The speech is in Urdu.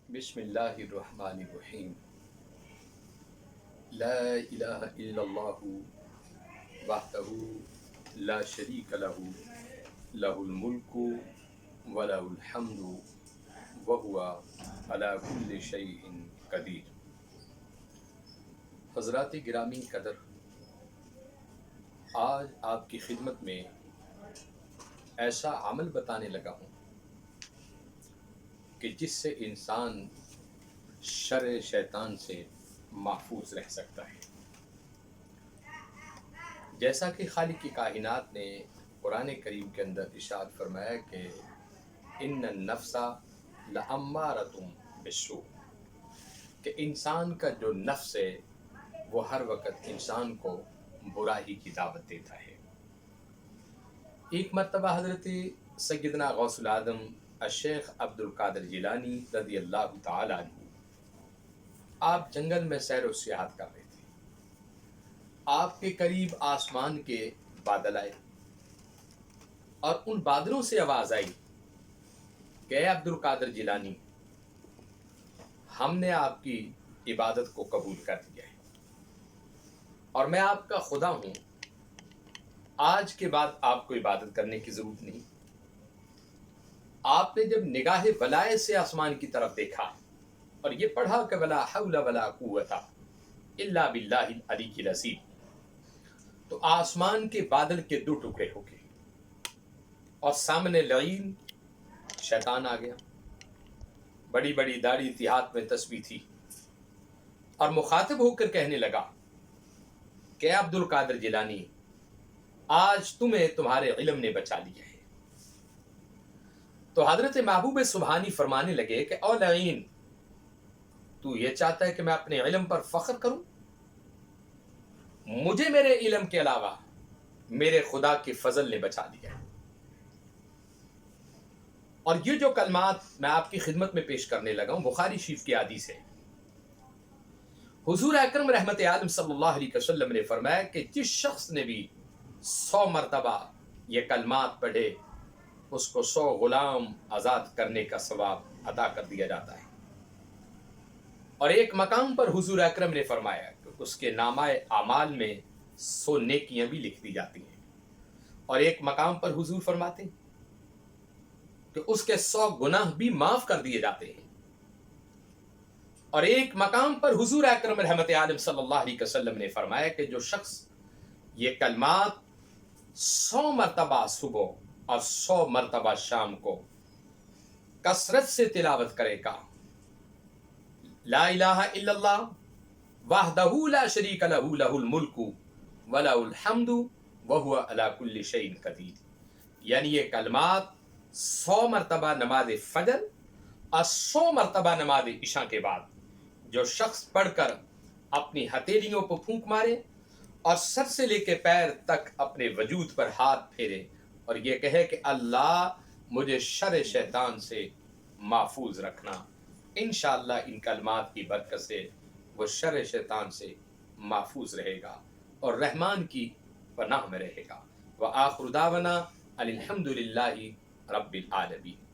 بسم اللہ الرحمن الرحیم لا الہ الا اللہ وحدہ لا شریک لہ لہ الملک ولہ الحمد وہو علی کل شیء قدیر۔ حضرات گرامی قدر، آج آپ کی خدمت میں ایسا عمل بتانے لگا ہوں کہ جس سے انسان شر شیطان سے محفوظ رہ سکتا ہے۔ جیسا کہ خالق کی کائنات نے قرآن کریم کے اندر ارشاد فرمایا کہ ان النفس لامارۃ بالسوء، کہ انسان کا جو نفس ہے وہ ہر وقت انسان کو برائی کی دعوت دیتا ہے۔ ایک مرتبہ حضرت سیدنا غوث العظم الشیخ عبد القادر جیلانی رضی اللہ تعالی عنہ آپ جنگل میں سیر و سیاحت کر رہے تھے۔ آپ کے قریب آسمان کے بادل آئے اور ان بادلوں سے آواز آئی کہ اے عبد القادر جیلانی، ہم نے آپ کی عبادت کو قبول کر لیا ہے اور میں آپ کا خدا ہوں، آج کے بعد آپ کو عبادت کرنے کی ضرورت نہیں۔ آپ نے جب نگاہ ولایت سے آسمان کی طرف دیکھا اور یہ پڑھا کہ ولا حول ولا قوت الا باللہ العلی العظیم، تو آسمان کے بادل کے دو ٹکڑے ہو گئے اور سامنے لعین شیطان آ گیا، بڑی بڑی داڑھی تھی، ہاتھ میں تسبیح تھی، اور مخاطب ہو کر کہنے لگا کہ عبد القادر جیلانی، آج تمہیں تمہارے علم نے بچا لیا ہے۔ تو حضرت محبوب سبحانی فرمانے لگے کہ او لعین، تو یہ چاہتا ہے کہ میں اپنے علم پر فخر کروں؟ مجھے میرے علم کے علاوہ میرے خدا کے فضل نے بچا لیا ہے۔ اور یہ جو کلمات میں آپ کی خدمت میں پیش کرنے لگا ہوں بخاری شریف کی حدیث ہے۔ حضور اکرم رحمت عالم صلی اللہ علیہ وسلم نے فرمایا کہ جس شخص نے بھی 100 مرتبہ یہ کلمات پڑھے اس کو 100 غلام آزاد کرنے کا ثواب عطا کر دیا جاتا ہے۔ اور ایک مقام پر حضور اکرم نے فرمایا کہ اس کے نامہ اعمال میں 100 نیکیاں بھی لکھ دی جاتی ہیں، اور ایک مقام پر حضور فرماتے ہیں کہ اس کے 100 گناہ بھی معاف کر دیے جاتے ہیں، اور ایک مقام پر حضور اکرم رحمت عالم صلی اللہ علیہ وسلم نے فرمایا کہ جو شخص یہ کلمات 100 مرتبہ صبح اور 100 مرتبہ شام کو کثرت سے تلاوت کرے گا، لا الہ الا اللہ وحدہ لا شریک لہ لہ الملک ولہ الحمد وہو علی کل شیء قدیر، یعنی یہ کلمات 100 مرتبہ نماز فجر اور 100 مرتبہ نماز عشاء کے بعد جو شخص پڑھ کر اپنی ہتھیلیوں پر پھونک مارے اور سر سے لے کے پیر تک اپنے وجود پر ہاتھ پھیرے اور یہ کہے کہ اللہ مجھے شر شیطان سے محفوظ رکھنا، انشاءاللہ ان کلمات کی برکت سے وہ شر شیطان سے محفوظ رہے گا اور رحمان کی پناہ میں رہے گا۔ وآخر دعوانا الحمد للہ رب العالمین۔